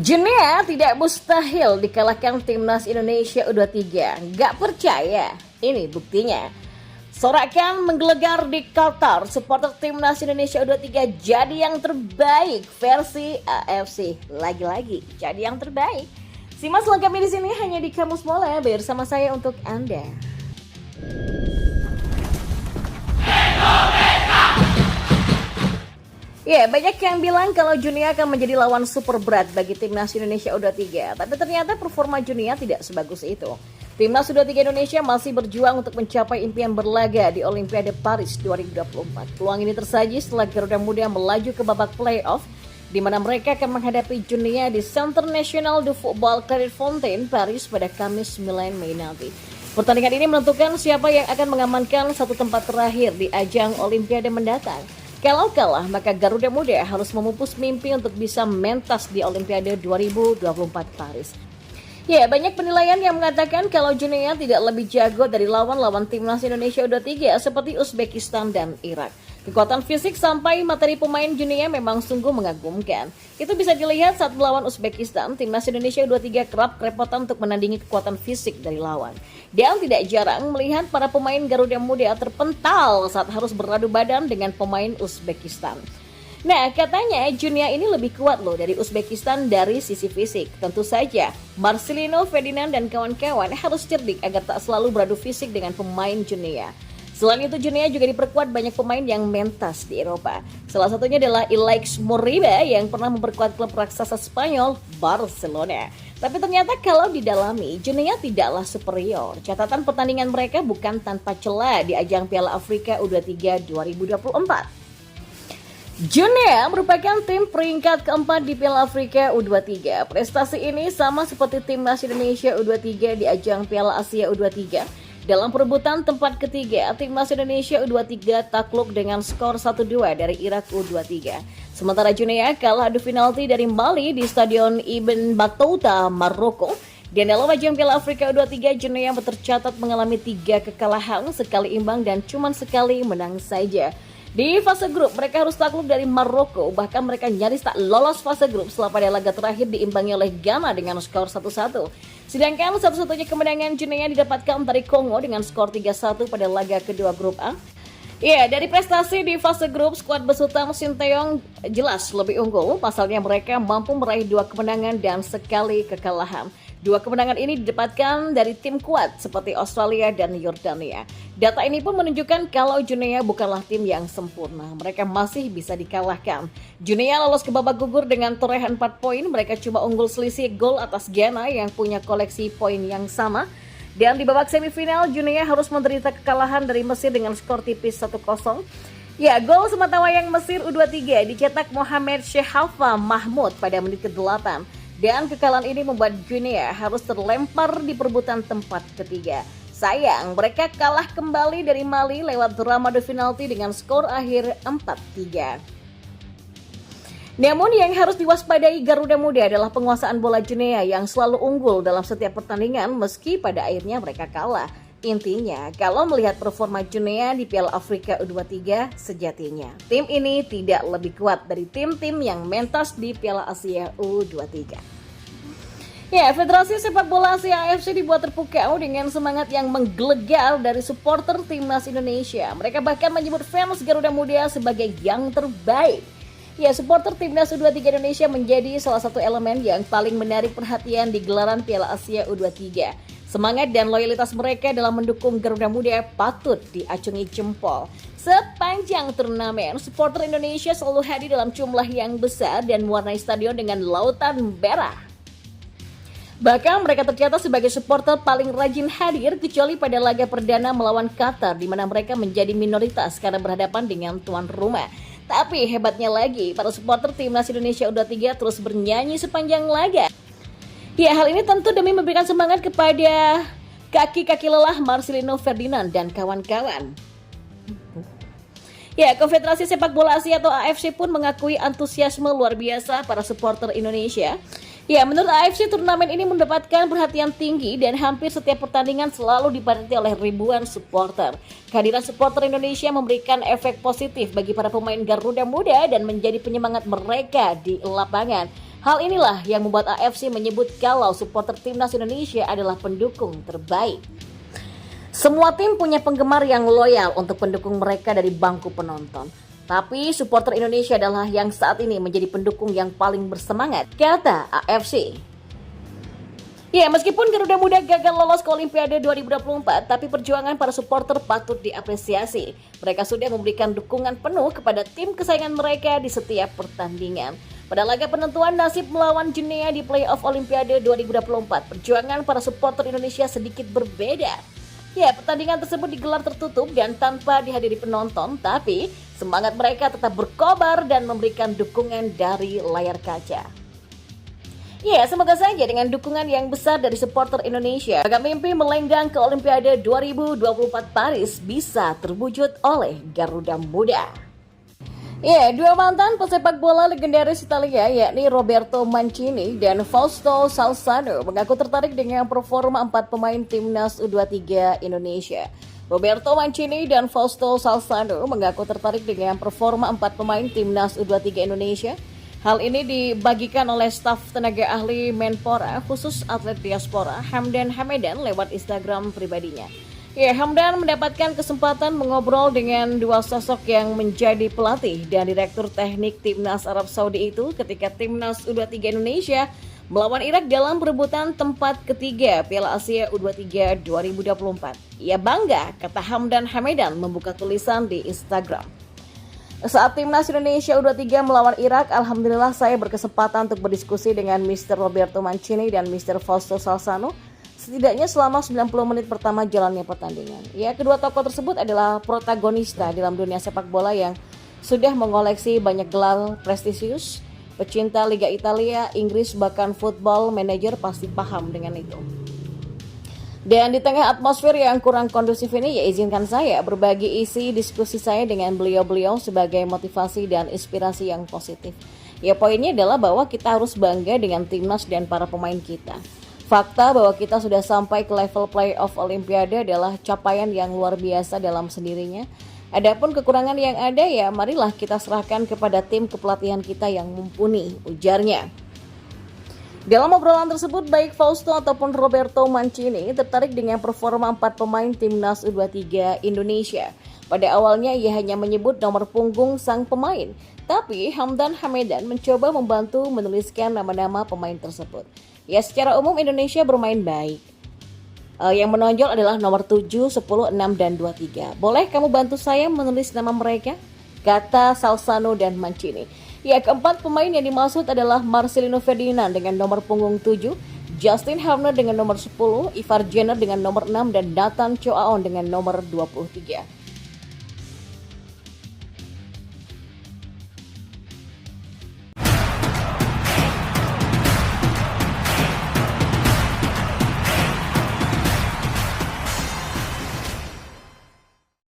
Jenia tidak mustahil dikalahkan timnas Indonesia U23. Gak percaya? Ini buktinya. Sorakan menggelegar di Qatar, supporter timnas Indonesia U23 jadi yang terbaik versi AFC. Lagi-lagi jadi yang terbaik. Simak selengkapnya di sini hanya di Kamus Bola bersama saya untuk Anda. Ya, banyak yang bilang kalau Junia akan menjadi lawan super berat bagi timnas Indonesia U23. Tapi ternyata performa Junia tidak sebagus itu. Timnas U23 Indonesia masih berjuang untuk mencapai impian berlaga di Olimpiade Paris 2024. Peluang ini tersaji setelah Garuda Muda melaju ke babak playoff, di mana mereka akan menghadapi Junia di Centre National de Football Clairefontaine, Paris pada Kamis 9 Mei nanti. Pertandingan ini menentukan siapa yang akan mengamankan satu tempat terakhir di ajang Olimpiade mendatang. Kalau kalah, maka Garuda Muda harus memupus mimpi untuk bisa mentas di Olimpiade 2024 Paris. Ya, banyak penilaian yang mengatakan kalau Junia tidak lebih jago dari lawan-lawan timnas Indonesia U23 seperti Uzbekistan dan Irak. Kekuatan fisik sampai materi pemain Junia memang sungguh mengagumkan. Itu bisa dilihat saat melawan Uzbekistan, timnas Indonesia U23 kerap kerepotan untuk menandingi kekuatan fisik dari lawan. Dan tidak jarang melihat para pemain Garuda Muda terpental saat harus beradu badan dengan pemain Uzbekistan. Nah, katanya Junia ini lebih kuat loh dari Uzbekistan dari sisi fisik. Tentu saja, Marcelino, Ferdinand, dan kawan-kawan harus cerdik agar tak selalu beradu fisik dengan pemain Junia. Selain itu, Junia juga diperkuat banyak pemain yang mentas di Eropa. Salah satunya adalah Ilaix Moriba yang pernah memperkuat klub raksasa Spanyol, Barcelona. Tapi ternyata kalau didalami, Junia tidaklah superior. Catatan pertandingan mereka bukan tanpa celah di ajang Piala Afrika U23 2024. Junia merupakan tim peringkat keempat di Piala Afrika U23. Prestasi ini sama seperti timnas Indonesia U23 di ajang Piala Asia U23. Dalam perebutan tempat ketiga, timnas Indonesia U23 takluk dengan skor 1-2 dari Irak U23. Sementara Junia kalah adu penalti dari Mali di Stadion Ibn Battuta, Maroko. Dan dalam ajang Piala Afrika U23, Junia tercatat mengalami 3 kekalahan, sekali imbang dan cuma sekali menang saja. Di fase grup, mereka harus takluk dari Maroko, bahkan mereka nyaris tak lolos fase grup setelah pada laga terakhir diimbangi oleh Ghana dengan skor 1-1. Sedangkan satu-satunya kemenangan Junia didapatkan dari Kongo dengan skor 3-1 pada laga kedua grup A. Ya, dari prestasi di fase grup, skuad besutan Sinteyong jelas lebih unggul, pasalnya mereka mampu meraih 2 kemenangan dan sekali kekalahan. 2 kemenangan ini didapatkan dari tim kuat seperti Australia dan Yordania. Data ini pun menunjukkan kalau Junia bukanlah tim yang sempurna. Mereka masih bisa dikalahkan. Junia lolos ke babak gugur dengan torehan 4 poin. Mereka cuma unggul selisih gol atas Ghana yang punya koleksi poin yang sama. Dan di babak semifinal, Junia harus menderita kekalahan dari Mesir dengan skor tipis 1-0. Ya, gol sematawayang Mesir U23 dicetak Mohamed Shehafa Mahmud pada menit ke-8. Dan kekalahan ini membuat Junia harus terlempar di perebutan tempat ketiga. Sayang, mereka kalah kembali dari Mali lewat drama adu penalti dengan skor akhir 4-3. Namun yang harus diwaspadai Garuda Muda adalah penguasaan bola Junia yang selalu unggul dalam setiap pertandingan meski pada akhirnya mereka kalah. Intinya, kalau melihat performa Junia di Piala Afrika U23, sejatinya tim ini tidak lebih kuat dari tim-tim yang mentas di Piala Asia U23. Ya, Federasi Sepak Bola Asia AFC dibuat terpukau dengan semangat yang menggelegar dari supporter timnas Indonesia. Mereka bahkan menyebut fans Garuda Muda sebagai yang terbaik. Ya, supporter timnas U23 Indonesia menjadi salah satu elemen yang paling menarik perhatian di gelaran Piala Asia U23. Semangat dan loyalitas mereka dalam mendukung Garuda Muda patut diacungi jempol. Sepanjang turnamen, supporter Indonesia selalu hadir dalam jumlah yang besar dan mewarnai stadion dengan lautan merah. Bahkan mereka tercatat sebagai supporter paling rajin hadir kecuali pada laga perdana melawan Qatar di mana mereka menjadi minoritas karena berhadapan dengan tuan rumah. Tapi hebatnya lagi, para supporter timnas Indonesia U23 terus bernyanyi sepanjang laga. Ya, hal ini tentu demi memberikan semangat kepada kaki-kaki lelah Marcelino, Ferdinand, dan kawan-kawan. Ya, Konfederasi Sepak Bola Asia atau AFC pun mengakui antusiasme luar biasa para supporter Indonesia. Ya, menurut AFC, turnamen ini mendapatkan perhatian tinggi dan hampir setiap pertandingan selalu dipadati oleh ribuan supporter. Kehadiran supporter Indonesia memberikan efek positif bagi para pemain Garuda Muda dan menjadi penyemangat mereka di lapangan. Hal inilah yang membuat AFC menyebut kalau supporter timnas Indonesia adalah pendukung terbaik. Semua tim punya penggemar yang loyal untuk pendukung mereka dari bangku penonton. Tapi supporter Indonesia adalah yang saat ini menjadi pendukung yang paling bersemangat, kata AFC. Ya, meskipun Garuda Muda gagal lolos ke Olimpiade 2024, tapi perjuangan para supporter patut diapresiasi. Mereka sudah memberikan dukungan penuh kepada tim kesayangan mereka di setiap pertandingan. Pada laga penentuan nasib melawan Guinea di playoff Olimpiade 2024, perjuangan para supporter Indonesia sedikit berbeda. Ya, pertandingan tersebut digelar tertutup dan tanpa dihadiri penonton, tapi semangat mereka tetap berkobar dan memberikan dukungan dari layar kaca. Ya, semoga saja dengan dukungan yang besar dari supporter Indonesia, maka mimpi melenggang ke Olimpiade 2024 Paris bisa terwujud oleh Garuda Muda. Ya, dua mantan pesepak bola legendaris Italia yakni Roberto Mancini dan Fausto Salzano mengaku tertarik dengan performa 4 pemain timnas U23 Indonesia. Roberto Mancini dan Fausto Salzano mengaku tertarik dengan performa 4 pemain timnas U23 Indonesia. Hal ini dibagikan oleh staf tenaga ahli Menpora khusus atlet diaspora Hamdan Hamedan lewat Instagram pribadinya. Ya, Hamdan mendapatkan kesempatan mengobrol dengan dua sosok yang menjadi pelatih dan direktur teknik timnas Arab Saudi itu ketika timnas U23 Indonesia melawan Irak dalam perebutan tempat ketiga Piala Asia U23 2024. Ia bangga, kata Hamdan Hamedan membuka tulisan di Instagram. Saat timnas Indonesia U23 melawan Irak, alhamdulillah saya berkesempatan untuk berdiskusi dengan Mr. Roberto Mancini dan Mr. Fausto Salzano setidaknya selama 90 menit pertama jalannya pertandingan. Ya, kedua tokoh tersebut adalah protagonista dalam dunia sepak bola yang sudah mengoleksi banyak gelar prestisius. Pecinta Liga Italia, Inggris, bahkan football manager pasti paham dengan itu. Dan di tengah atmosfer yang kurang kondusif ini, ya izinkan saya berbagi isi diskusi saya dengan beliau-beliau sebagai motivasi dan inspirasi yang positif. Ya, poinnya adalah bahwa kita harus bangga dengan timnas dan para pemain kita. Fakta bahwa kita sudah sampai ke level playoff Olimpiade adalah capaian yang luar biasa dalam sendirinya. Adapun kekurangan yang ada, ya marilah kita serahkan kepada tim kepelatihan kita yang mumpuni, ujarnya. Dalam obrolan tersebut, baik Fausto ataupun Roberto Mancini tertarik dengan performa 4 pemain timnas U23 Indonesia. Pada awalnya ia hanya menyebut nomor punggung sang pemain, tapi Hamdan Hamedan mencoba membantu menuliskan nama-nama pemain tersebut. Ya, secara umum Indonesia bermain baik. Yang menonjol adalah nomor 7, 10, 6, dan 23. Boleh kamu bantu saya menulis nama mereka? Kata Salzano dan Mancini. Ya, keempat pemain yang dimaksud adalah Marcelino Ferdinand dengan nomor punggung 7, Justin Hubner dengan nomor 10, Ivar Jenner dengan nomor 6, dan Nathan Choaon dengan nomor 23.